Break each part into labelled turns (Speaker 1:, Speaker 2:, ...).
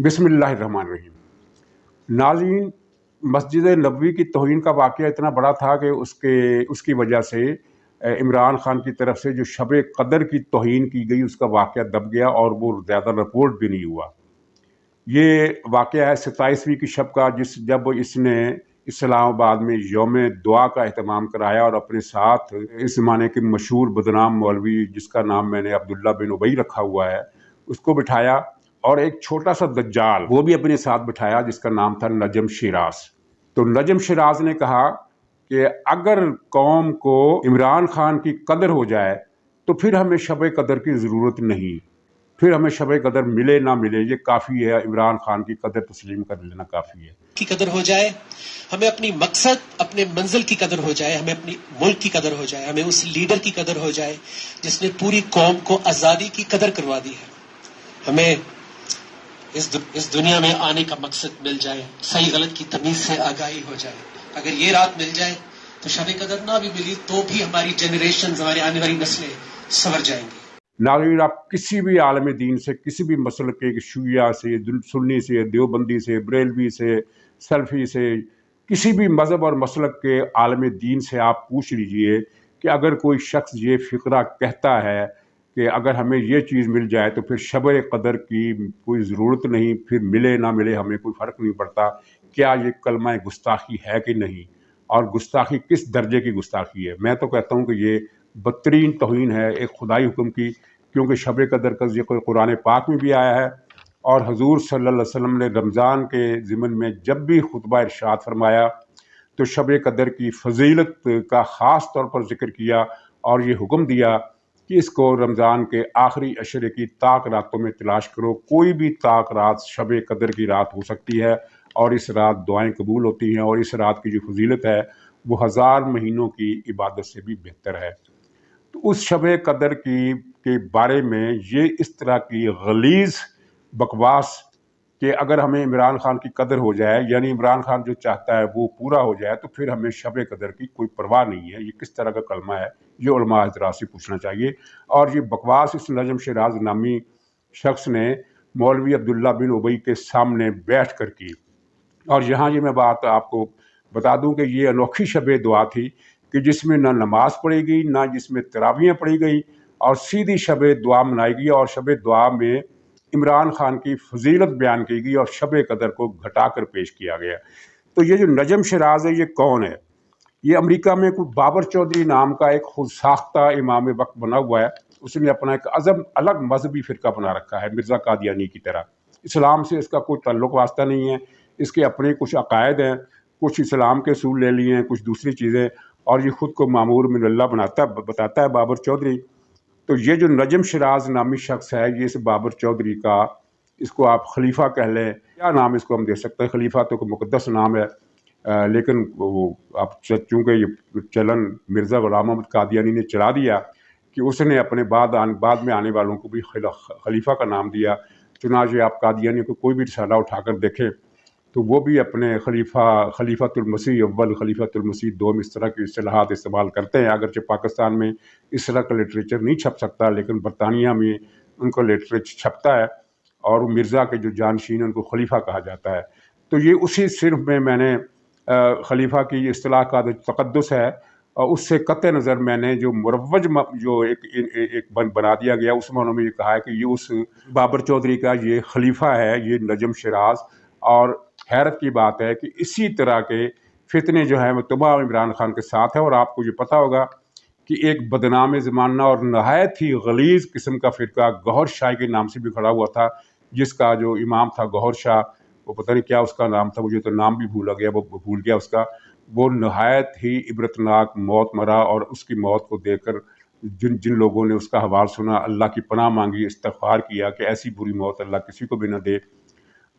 Speaker 1: बिस्मिल्लाहिर्रहमानिर्रहीम। नाज़रीन, मस्जिद नबवी की तौहीन का वाक़या इतना बड़ा था कि उसकी वजह से इमरान खान की तरफ से जो शब कदर की तौहीन की गई उसका वाक़या दब गया और वो ज़्यादा रिपोर्ट भी नहीं हुआ। ये वाक़या है 27वीं की शब का, जब इसने इस्लामाबाद में यौम दुआ का एहतमाम कराया और अपने साथ इस ज़माने के मशहूर बदनाम मौलवी जिसका नाम मैंने अब्दुल्ला बिन उबई रखा हुआ है उसको बिठाया, और एक छोटा सा दज्जाल वो भी अपने साथ बिठाया जिसका नाम था नजम शिराज। तो नजम शिराज ने कहा कि अगर कौम को इमरान खान की कदर हो जाए तो फिर हमें शब कदर की ज़रूरत नहीं, फिर हमें शब कदर मिले ना मिले ये काफ़ी है, इमरान खान की कदर तस्लीम कर लेना काफ़ी है।
Speaker 2: की कदर हो जाए, हमें अपनी मकसद अपने मंजिल की कदर हो जाए, हमें अपनी मुल्क की कदर हो जाए, हमें उस लीडर की कदर हो जाए जिसने पूरी कौम को आज़ादी की कदर करवा दी है। हमें इस दुनिया में आने का मकसद मिल जाए, सही गलत की तमीज से आगाही हो जाए। अगर ये रात मिल जाए तो शब कदर ना भी मिली तो भी हमारी जनरेशन, हमारी आने वाली नस्लें संवर जाएंगी।
Speaker 1: नाज़रीन, आप किसी भी आलम दीन से, किसी भी मसल के शिया से, सुन्नी से, देवबंदी से, बरेलवी से, सल्फी से, किसी भी मज़हब और मसलक के आलम दीन से आप पूछ लीजिए कि अगर कोई शख्स ये फ़िक्रा कहता है कि अगर हमें ये चीज़ मिल जाए तो फिर शब कदर की कोई ज़रूरत नहीं, फिर मिले ना मिले हमें कोई फ़र्क नहीं पड़ता, क्या ये कलमा गुस्ताखी है कि नहीं, और गुस्ताखी किस दर्जे की गुस्ताखी है? मैं तो कहता हूँ कि ये बदतरीन तौहीन है एक खुदाई हुक्म की, क्योंकि शब कदर का ज़िक्र कुरान पाक में भी आया है और हजूर सल्लल्लाहु अलैहि वसल्लम ने रमज़ान के ज़िमन में जब भी खुतबा इरशाद फरमाया तो शब कदर की फजीलत का ख़ास तौर पर जिक्र किया और ये हुक्म दिया कि इसको रमज़ान के आखिरी अशरे की ताक रातों में तलाश करो। कोई भी ताक रात शब कदर की रात हो सकती है और इस रात दुआएं कबूल होती हैं, और इस रात की जो फजीलत है वो 1000 महीनों की इबादत से भी बेहतर है। तो उस शब कदर के बारे में ये इस तरह की गलीज़ बकवास कि अगर हमें इमरान खान की कदर हो जाए, यानी इमरान खान जो चाहता है वो पूरा हो जाए, तो फिर हमें शब कदर की कोई परवाह नहीं है, ये किस तरह का कलमा है, ये उलमा हज़रात से पूछना चाहिए। और ये बकवास इस नजम शिराज नामी शख्स ने मौलवी अब्दुल्ला बिन उबई के सामने बैठ कर की। और यहाँ ये मैं बात आपको बता दूं कि ये अनोखी शब दुआ थी कि जिसमें ना नमाज पढ़ी गई, ना जिसमें तरावियाँ पढ़ी गई, और सीधी शब दुआ मनाई गई, और शब दुआ में इमरान खान की फजीलत बयान की गई और शब कदर को घटा कर पेश किया गया। तो ये जो नजम शिराज है ये कौन है? ये अमेरिका में कोई बाबर चौधरी नाम का एक खुद साख्ता इमाम वक्त बना हुआ है। उसने अपना एक अज़म अलग मजहबी फ़िरका बना रखा है, मिर्ज़ा कादियानी की तरह। इस्लाम से इसका कोई ताल्लुक़ वास्ता नहीं है, इसके अपने कुछ अकायद हैं, कुछ इस्लाम के असूल ले लिए हैं, कुछ दूसरी चीज़ें, और ये ख़ुद को मामूर मिनल्लाह बताता है बाबर चौधरी। तो ये जो नजम शिराज नामी शख्स है, ये इस बाबर चौधरी का, इसको आप खलीफा कह लें, क्या नाम इसको हम दे सकते हैं, खलीफा तो कोई मुक़द्दस नाम है, लेकिन वो अब चूँकि ये चलन मिर्ज़ा ग़ुलाम मोहम्मद कादियानी ने चला दिया कि उसने अपने बाद में आने वालों को भी खलीफा का नाम दिया। चुनांचे आप कादियानी को कोई भी रिसाला उठाकर देखें तो वो भी अपने खलीफातुल मसीह अव्वल, खलीफातुल मसीह दोम, इस तरह की इस्तिलाहात इस्तेमाल करते हैं। अगरचे पाकिस्तान में इस तरह का लिटरेचर नहीं छप सकता, लेकिन बरतानिया में उनका लिटरेचर छपता है और मिर्ज़ा के जो जानशीन उनको खलीफा कहा जाता है। तो ये उसी सिर्फ में मैंने खलीफा की इस्तिलाह का जो तक़द्दुस है और उससे कत्ते नज़र मैंने जो मुरव्वज जो एक बना दिया गया उसमें उन्होंने ये कहा है कि ये उस बाबर चौधरी का ये खलीफा है, ये नजम शिराज। और हैरत की बात है कि इसी तरह के फितने जो हैं वो तमाम इमरान खान के साथ है। और आपको ये पता होगा कि एक बदनाम ज़माना और नहायत ही गलीज़ किस्म का फ़िरका गौहर शाह के नाम से भी खड़ा हुआ था, जिसका जो इमाम था गौहर शाह, वो पता नहीं क्या उसका नाम था, मुझे तो नाम भी भूल गया, वो भूल गया उसका। वो नहायत ही इबरतनाक मौत मरा, और उसकी मौत को देखकर जिन जिन लोगों ने उसका हवाल सुना, अल्लाह की पनाह मांगी, इस्तिग़फ़ार किया कि ऐसी बुरी मौत अल्लाह किसी को भी न दे।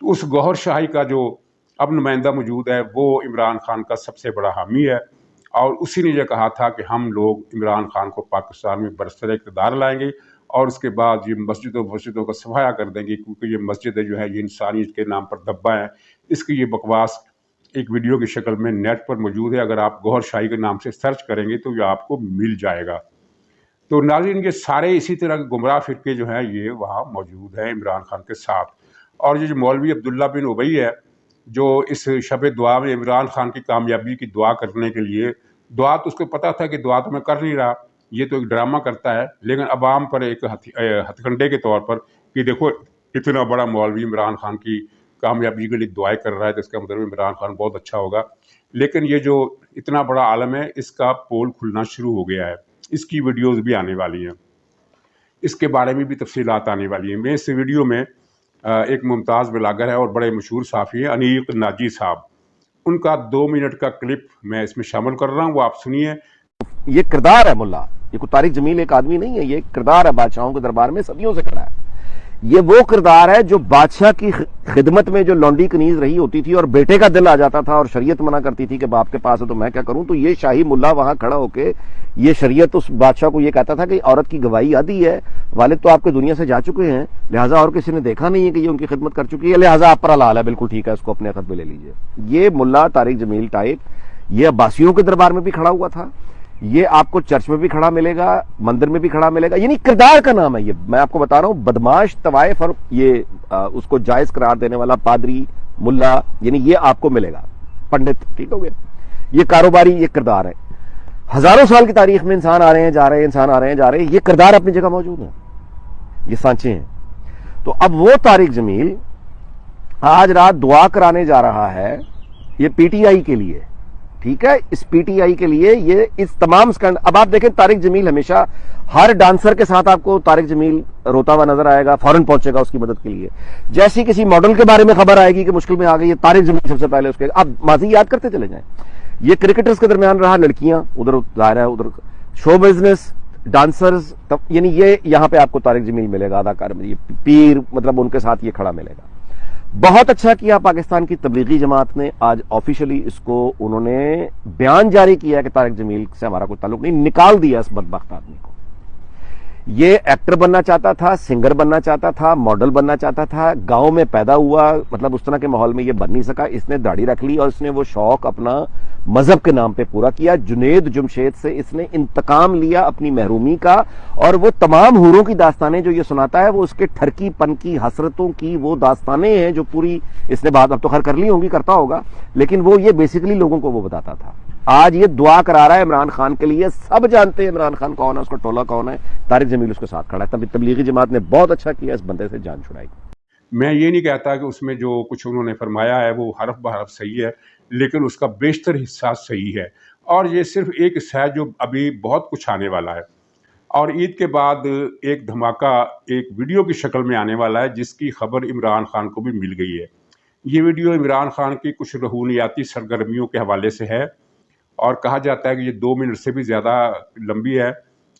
Speaker 1: तो उस गौहर शाही का जो अब नुमाइंदा मौजूद है वो इमरान खान का सबसे बड़ा हामी है, और उसी ने यह कहा था कि हम लोग इमरान खान को पाकिस्तान में बरसर इक़्तिदार लाएंगे और उसके बाद ये मस्जिदों का सफाया कर देंगे, क्योंकि ये मस्जिद जो है ये इंसानियत के नाम पर दब्बा है। इसकी ये बकवास एक वीडियो की शक्ल में नेट पर मौजूद है, अगर आप गौहर शाही के नाम से सर्च करेंगे तो ये आपको मिल जाएगा। तो नाज़रीन, ये सारे इसी तरह के गुमराह फ़िरके जो हैं ये वहाँ मौजूद हैं इमरान खान के साथ। اور یہ جو मौलवी अब्दुल्ला बिन उबई है, जो इस शब दुआ में इमरान खान की कामयाबी की दुआ करने के लिए, दुआ तो उसको पता था कि दुआ तो मैं कर नहीं रहा, ये तो एक ड्रामा करता है, लेकिन अवाम पर एक हथकंडे के तौर पर कि देखो इतना बड़ा मौलवी इमरान खान की कामयाबी के लिए दुआएं कर रहा है, तो इसका मतलब इमरान खान बहुत अच्छा होगा। लेकिन ये जो इतना बड़ा आलम है, इसका पोल खुलना शुरू हो गया है, इसकी वीडियोस भी आने वाली हैं, इसके बारे में भी तफसीलात आने वाली हैं। मैं इस वीडियो में एक मुमताज़ ब्लॉगर है और बड़े मशहूर साफ़ी हैं अनीक नाजी साहब, उनका 2 मिनट का क्लिप मैं इसमें शामिल कर रहा हूँ, वो आप सुनिए।
Speaker 3: ये किरदार है मुल्ला, ये कोई तारिक जमील एक आदमी नहीं है, ये किरदार है, बादशाहों के दरबार में सदियों से खड़ा है। ये वो किरदार है जो बादशाह की खिदमत में जो लौंडी कनीज रही होती थी और बेटे का दिल आ जाता था और शरीयत मना करती थी कि बाप के पास है तो मैं क्या करूं, तो ये शाही मुल्ला वहां खड़ा होके ये शरीयत उस बादशाह को ये कहता था कि औरत की गवाही आदि है, वालिद तो आपके दुनिया से जा चुके हैं, लिहाजा और किसी ने देखा नहीं है कि ये उनकी खिदमत कर चुकी है, लिहाजा आप पर हलाल है, बिल्कुल ठीक है, इसको अपने खत में ले लीजिए। ये मुल्ला तारिक जमील टाइप ये अब्बासियों के दरबार में भी खड़ा हुआ था, ये आपको चर्च में भी खड़ा मिलेगा, मंदिर में भी खड़ा मिलेगा, यानी किरदार का नाम है ये। मैं आपको बता रहा हूं, बदमाश तवाइफ और ये उसको जायज करार देने वाला पादरी मुल्ला, यानी ये आपको मिलेगा, पंडित, ठीक हो गया। ये कारोबारी, ये किरदार है। हजारों साल की तारीख में इंसान आ रहे हैं जा रहे हैं, इंसान आ रहे हैं जा रहे हैं, ये किरदार अपनी जगह मौजूद है, ये सांचे हैं। तो अब वो तारिक जमील आज रात दुआ कराने जा रहा है, ये पीटीआई के लिए, ठीक है, इस पीटीआई के लिए ये इस तमाम स्कैंड। अब आप देखें तारिक जमील हमेशा हर डांसर के साथ आपको तारिक जमील रोता हुआ नजर आएगा, फौरन पहुंचेगा उसकी मदद के लिए। जैसी किसी मॉडल के बारे में खबर आएगी कि मुश्किल में आ गई है, तारिक जमील सबसे पहले उसके, आप माजी याद करते चले जाएं। ये क्रिकेटर्स के दरमियान रहा, लड़कियां उधर जाहिर है, उधर शो बिजनेस, डांसर्स, यानी ये यहां पे आपको तारिक जमील मिलेगा, अदाकार में ये पीर, मतलब उनके साथ ये खड़ा मिलेगा। बहुत अच्छा किया पाकिस्तान की तबलीगी जमात ने, आज ऑफिशियली इसको उन्होंने बयान जारी किया है कि तारिक जमील से हमारा कोई ताल्लुक नहीं, निकाल दिया इस बदबख्त आदमी को। ये एक्टर बनना चाहता था, सिंगर बनना चाहता था, मॉडल बनना चाहता था, गांव में पैदा हुआ, मतलब उस तरह के माहौल में ये बन नहीं सका, इसने दाढ़ी रख ली और इसने वो शौक अपना मजहब के नाम पे पूरा किया। जुनेद जुमशेद से इसने इंतकाम लिया अपनी महरूमी का, और वो तमाम हूरों की दास्तानें जो ये सुनाता है वो उसके ठरकी पन की, हसरतों की वो दास्तानें हैं जो पूरी इसने बात अब तो खैर कर ली होंगी, करता होगा, लेकिन वो ये बेसिकली लोगों को वो बताता था। आज ये दुआ करा रहा है इमरान खान के लिए, सब जानते हैं इमरान खान कौन है, उसका टोला कौन है, तारिक जमील उसके साथ खड़ा है। तभी तबलीगी जमात ने बहुत अच्छा किया, इस बंदे से जान छुड़ाई।
Speaker 1: मैं ये नहीं कहता कि उसमें जो कुछ उन्होंने फरमाया है वो हरफ बहरफ सही है, लेकिन उसका बेशतर हिस्सा सही है, और ये सिर्फ एक हिस्सा है जो अभी बहुत कुछ आने वाला है। और ईद के बाद एक धमाका एक वीडियो की शक्ल में आने वाला है, जिसकी खबर इमरान खान को भी मिल गई है। ये वीडियो इमरान खान की कुछ रूहानियाती सरगर्मियों के हवाले से है, और कहा जाता है कि ये 2 मिनट से भी ज़्यादा लंबी है,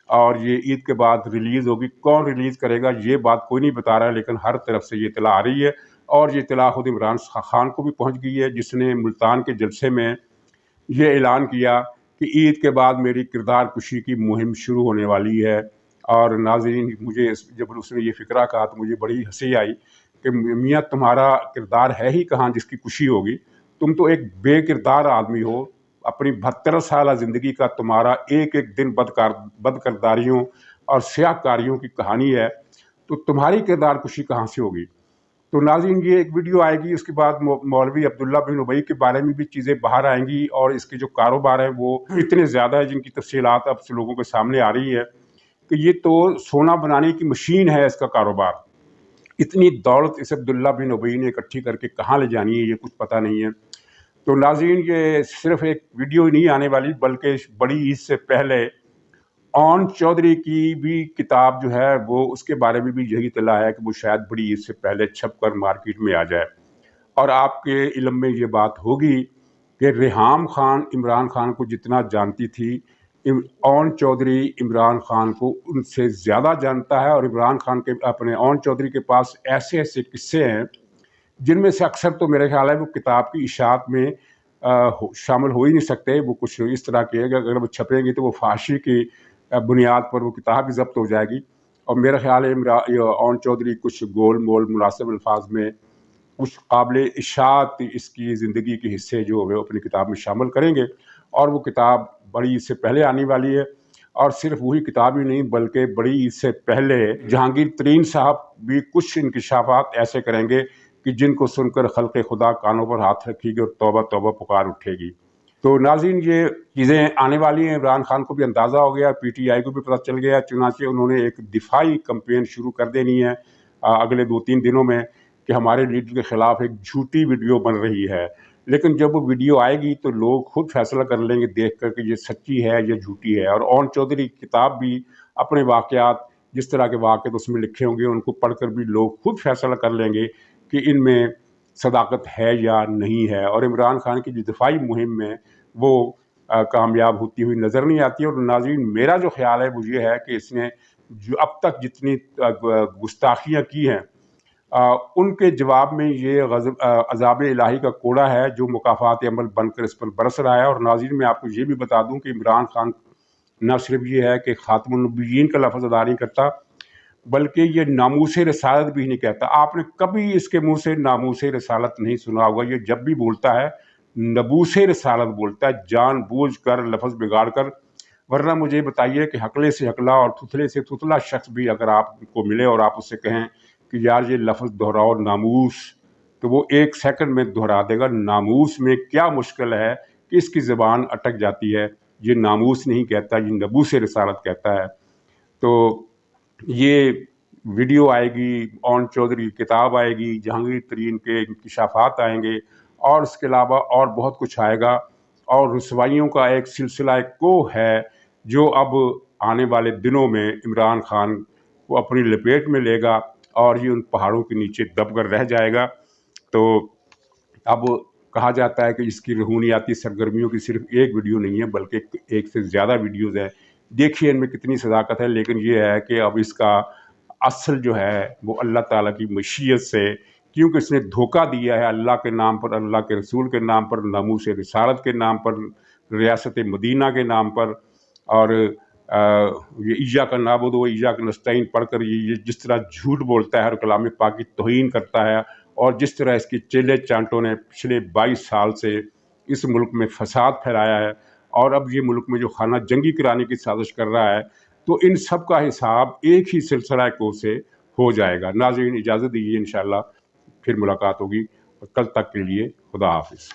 Speaker 1: और ये ईद के बाद रिलीज़ होगी। कौन रिलीज़ करेगा ये बात कोई नहीं बता रहा है, लेकिन हर तरफ से ये इतला आ रही है, और ये इतला खुद इमरान खान को भी पहुंच गई है, जिसने मुल्तान के जलसे में ये ऐलान किया कि ईद के बाद मेरी किरदार कुशी की मुहिम शुरू होने वाली है। और नाज़रीन, मुझे जब उसने ये फ़िक्रा कहा तो मुझे बड़ी हंसी आई कि मियाँ तुम्हारा किरदार है ही कहाँ जिसकी कुशी होगी, तुम तो एक बेकिरदार आदमी हो, अपनी 72 साल ज़िंदगी का तुम्हारा एक एक दिन बदकिरदारियों और स्याहकारियों की कहानी है, तो तुम्हारी किरदार कुशी कहाँ से होगी। तो नाज़रीन, ये एक वीडियो आएगी, उसके बाद मौलवी अब्दुल्ला बिन उबई के बारे में भी चीज़ें बाहर आएंगी, और इसके जो कारोबार है वो इतने ज़्यादा है जिनकी तफसीलात अब से लोगों के सामने आ रही है कि ये तो सोना बनाने की मशीन है इसका कारोबार। इतनी दौलत इस अब्दुल्ला बिन उबई ने इकट्ठी करके कहाँ ले जानी है ये कुछ पता नहीं है। तो नाज़रीन, ये सिर्फ एक वीडियो ही नहीं आने वाली, बल्कि बड़ी ईद से पहले ऑन चौधरी की भी किताब जो है वो, उसके बारे में भी यही इत्तला है कि वो शायद बड़ी ईद से पहले छप कर मार्केट में आ जाए। और आपके इल्म में ये बात होगी कि रेहाम खान इमरान खान को जितना जानती थी, ऑन चौधरी इमरान खान को उनसे ज़्यादा जानता है। और इमरान खान के अपने ऑन चौधरी के पास ऐसे ऐसे किस्से हैं जिनमें से अक्सर तो मेरे ख्याल है वो किताब की इशात में शामिल हो ही नहीं सकते। वो कुछ इस तरह के कि अगर वो छपेंगे तो वो फाशी की बुनियाद पर वो किताब भी ज़ब्त हो जाएगी। और मेरा ख्याल है ऑन चौधरी कुछ गोल मोल मुनासिब अल्फाज में कुछ काबिल इशात इसकी ज़िंदगी के हिस्से जो है अपनी किताब में शामिल करेंगे, और वो किताब बड़ी ईद से पहले आने वाली है। और सिर्फ वही किताब ही नहीं, बल्कि बड़ी ईद से पहले जहांगीर तरीन साहब भी कुछ इंकिशाफात ऐसे करेंगे کہ جن کو सुनकर खल्क़ खुदा कानों पर हाथ रखेगी और तौबा तौबा पुकार उठेगी। तो नाज़रीन, ये चीज़ें आने वाली हैं। इमरान खान को भी अंदाज़ा हो गया, PTI को भी पता चल गया, चुनांचे उन्होंने एक दिफाई कैंपेन शुरू कर देनी है अगले 2-3 दिनों में कि हमारे लीडर के ख़िलाफ़ एक झूठी वीडियो बन रही है। लेकिन जब वो वीडियो आएगी तो लोग खुद फैसला कर लेंगे देख कर कि ये सच्ची है या झूठी है। और ओन चौधरी की किताब भी अपने वाक़यात, जिस तरह के वाक़यात उसमें लिखे होंगे, उनको पढ़कर भी लोग खुद फैसला कर लेंगे कि इनमें सदाकत है या नहीं है। और इमरान खान की जो दिफाई मुहिम में वो कामयाब होती हुई नज़र नहीं आती। और नाज़रीन, मेरा जो ख्याल है वो ये है कि इसने जो अब तक जितनी गुस्ताखियाँ की हैं उनके जवाब में ये अज़ाब इलाही का कोड़ा है जो मुकाफ़ात अमल बनकर इस पर बरस रहा है। और नाज़रीन, मैं आपको ये भी बता दूं कि इमरान खान न सिर्फ ये है कि ख़ातमुन नबिय्यीन का लफ्ज़ अदा नहीं करता, बल्कि ये नामूसे रसालत भी नहीं कहता। आपने कभी इसके मुंह से नामूसे रसालत नहीं सुना होगा। ये जब भी बोलता है नबूसे रसालत बोलता है, जानबूझ कर लफ्ज़ बिगाड़ कर। वरना मुझे बताइए कि हकले से हकला और थुथले से थुथला शख्स भी अगर आपको मिले और आप उससे कहें कि यार ये लफ्ज़ दोहराओ नामूस, तो वो 1 सेकंड में दोहरा देगा। नामूस में क्या मुश्किल है कि इसकी ज़बान अटक जाती है। ये नामूस नहीं कहता, ये नबूसे रसालत कहता है। तो ये वीडियो आएगी, ओन चौधरी की किताब आएगी, जहांगीर तरीन के इंकिशाफात आएंगे और इसके अलावा और बहुत कुछ आएगा। और रुसवाइयों का एक सिलसिला को है जो अब आने वाले दिनों में इमरान खान को अपनी लपेट में लेगा और ये उन पहाड़ों के नीचे दबकर रह जाएगा। तो अब कहा जाता है कि इसकी रूहानियाती सरगर्मियों की सिर्फ एक वीडियो नहीं है, बल्कि एक से ज़्यादा वीडियोज़ हैं। देखिए इनमें कितनी सदाकत है। लेकिन ये है कि अब इसका असल जो है वो अल्लाह ताला की मशीयत से, क्योंकि इसने धोखा दिया है अल्लाह के नाम पर, अल्लाह के रसूल के नाम पर, नामूस रिसालत के नाम पर, रियासत मदीना के नाम पर। और ये इय्याका नअबुदु व इय्याका नस्तईन पढ़ कर ये जिस तरह झूठ बोलता है और कलाम पाक की तौहीन करता है, और जिस तरह इसके चेले चांटों ने पिछले 22 साल से इस मुल्क में फसाद फैलाया है और अब ये मुल्क में जो खाना जंगी कराने की साजिश कर रहा है, तो इन सब का हिसाब एक ही सिलसिला को से हो जाएगा। नाज़रीन, इजाज़त दीजिए, इंशाअल्लाह फिर मुलाकात होगी। कल तक के लिए खुदा हाफिज़।